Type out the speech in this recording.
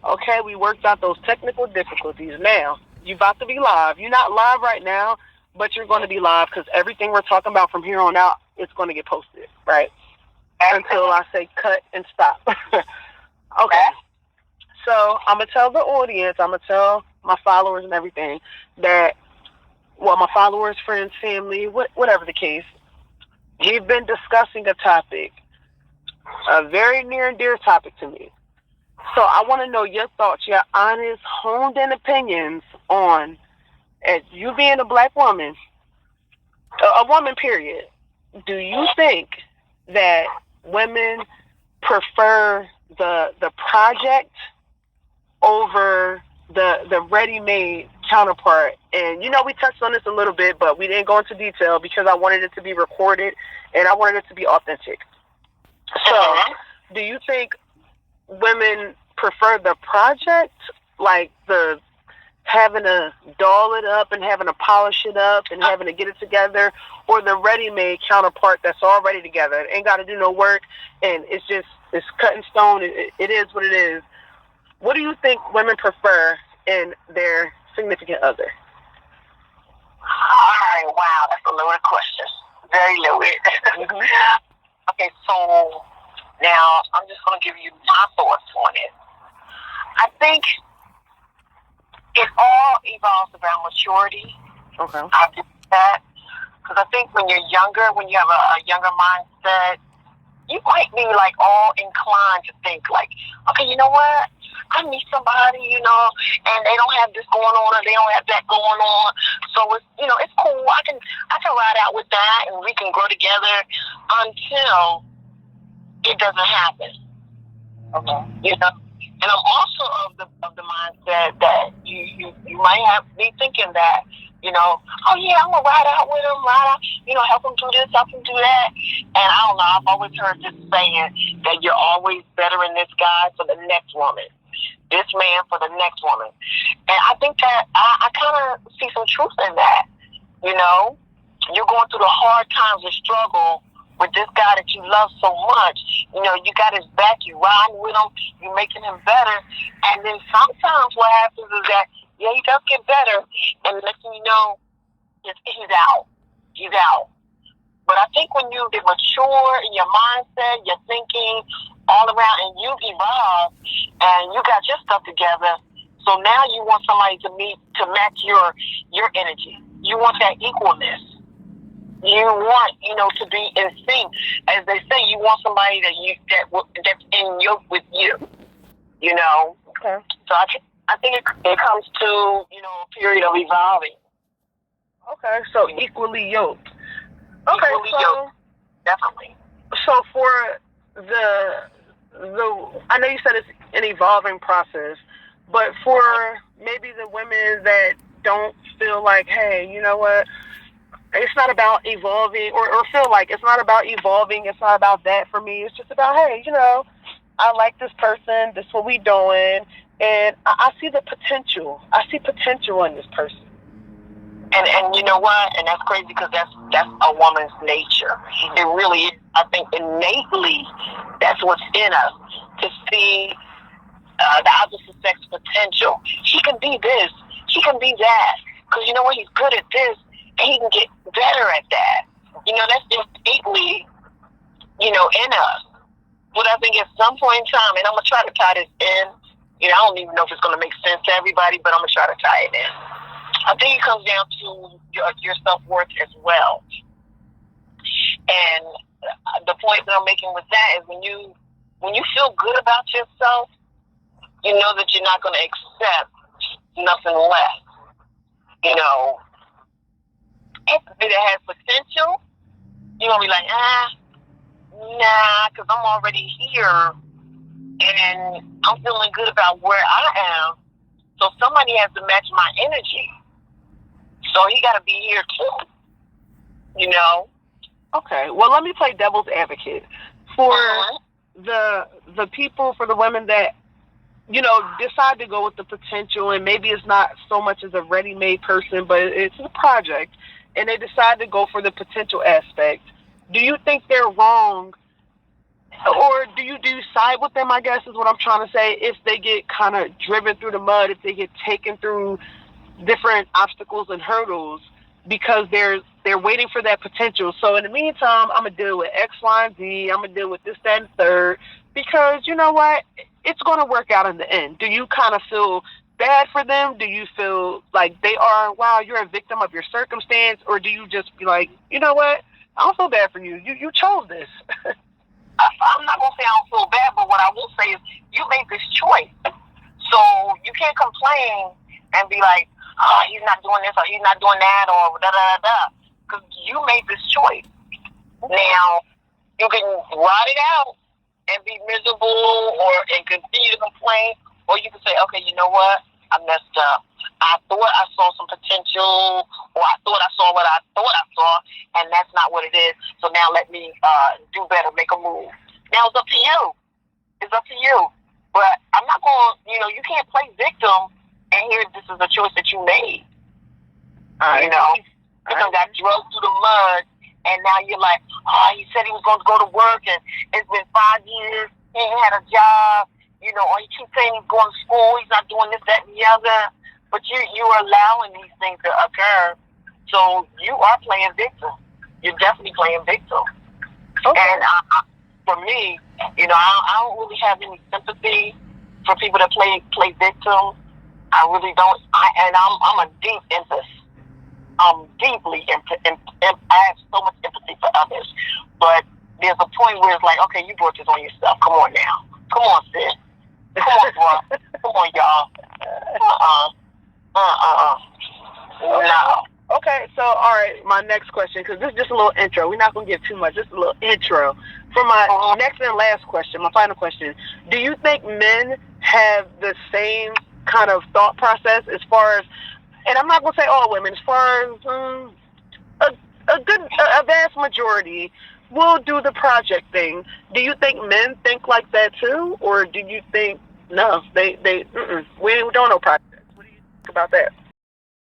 Okay, we worked out those technical difficulties. Now, you about to be live. You're not live right now, but you're going to be live because everything we're talking about from here on out is going to get posted, right? Until I say cut and stop. Okay. So I'm going to tell the audience, I'm going to tell my followers and everything that, well, my followers, friends, family, whatever the case, we've been discussing a topic, a very near and dear topic to me. So I want to know your thoughts, your honest, honed-in opinions on, as you being a black woman, a woman, period. Do you think that women prefer the project over the ready-made counterpart? And we touched on this a little bit, but we didn't go into detail because I wanted it to be recorded and I wanted it to be authentic. So, do you think women prefer the project, like the having to doll it up and having to polish it up and having to get it together, or the ready-made counterpart that's already together? It ain't got to do no work, and it's cut in stone. It is what it is. What do you think women prefer in their significant other? All right, wow, that's a loaded question. Very loaded. Mm-hmm. Okay, so now I'm just going to give you my thoughts on it. I think it all evolves around maturity. Okay. I do that because I think when you're younger, when you have a younger mindset, you might be like all inclined to think like, okay, you know what? I meet somebody, and they don't have this going on or they don't have that going on. So it's cool. I can ride out with that and we can grow together until it doesn't happen. Okay. And I'm also of the mindset that you might be thinking that, oh yeah, I'm gonna ride out with him, help him do this, help him do that. And I don't know, I've always heard this saying that you're always bettering this guy for the next woman, this man for the next woman. And I think that I kind of see some truth in that. You're going through the hard times and struggle with this guy that you love so much. You got his back, you riding with him, you making him better. And then sometimes what happens is that, yeah, he does get better, and the next thing you know, he's out. He's out. But I think when you get mature in your mindset, your thinking all around, and you evolve, and you got your stuff together, so now you want somebody to match your energy. You want that equalness. You want, to be in sync. As they say, you want somebody that's in yoke with you. Okay. So I think it comes to a period of evolving. Okay, so equally yoked. Okay, equally yoked, definitely. So for the I know you said it's an evolving process, but for maybe the women that don't feel like, hey, you know what? It's not about evolving, or feel like it's not about evolving. It's not about that for me. It's just about, hey, I like this person. This is what we doing, and I see the potential. I see potential in this person. And you know what? And that's crazy because that's a woman's nature. It really is. I think innately that's what's in us, to see the opposite sex potential. He can be this. He can be that. Because you know what? He's good at this. And he can get better at that. That's innately, in us. But I think at some point in time, and I'm going to try to tie this in, I don't even know if it's going to make sense to everybody, but I'm going to try to tie it in. I think it comes down to your self-worth as well. And the point that I'm making with that is when you feel good about yourself, you know that you're not going to accept nothing less. If it has potential, you're going to be like, nah, because I'm already here and I'm feeling good about where I am. So somebody has to match my energy. So he got to be here too. Okay. Well, let me play devil's advocate for the people, for the women that decide to go with the potential, and maybe it's not so much as a ready-made person, but it's a project, and they decide to go for the potential aspect. Do you think they're wrong Or do you side with them, I guess is what I'm trying to say, if they get kind of driven through the mud, if they get taken through different obstacles and hurdles because they're waiting for that potential. So in the meantime, I'm going to deal with X, Y, and Z. I'm going to deal with this, that, and third because you know what? It's going to work out in the end. Do you kind of feel bad for them? Do you feel like they are, wow, you're a victim of your circumstance? Or do you just be like, you know what? I don't feel bad for you. You chose this. I'm not gonna say I don't feel bad, but what I will say is you made this choice, so you can't complain and be like, "Oh, he's not doing this or he's not doing that or da da da," because you made this choice. Now you can ride it out and be miserable and continue to complain, or you can say, "Okay, you know what? I messed up. I thought I saw some potential, or I thought I saw what I thought I saw, and that's not what it is. So now let me do better, make a move." Now it's up to you. It's up to you. But I'm not going. You can't play victim. And here, this is a choice that you made. You got drugged through the mud, and now you're like, "Oh, he said he was going to go to work, and it's been 5 years. He ain't had a job. Or he keeps saying he's going to school. He's not doing this, that, and the other." But you are allowing these things to occur. So you are playing victim. You're definitely playing victim. Okay. And for me, I don't really have any sympathy for people that play victim. I really don't. I'm a deep empath. I'm deeply I have so much empathy for others. But there's a point where it's like, okay, you brought this on yourself. Come on now. Come on, sis. Come on, bro. Come on, y'all. No. Okay, so all right, my next question, because this is just a little intro. We're not going to give too much, just a little intro. For my next and last question, my final question, do you think men have the same kind of thought process as far as, and I'm not going to say all women, as far as a vast majority will do the project thing. Do you think men think like that too? Or do you think, no, we don't know projects? What do you think about that?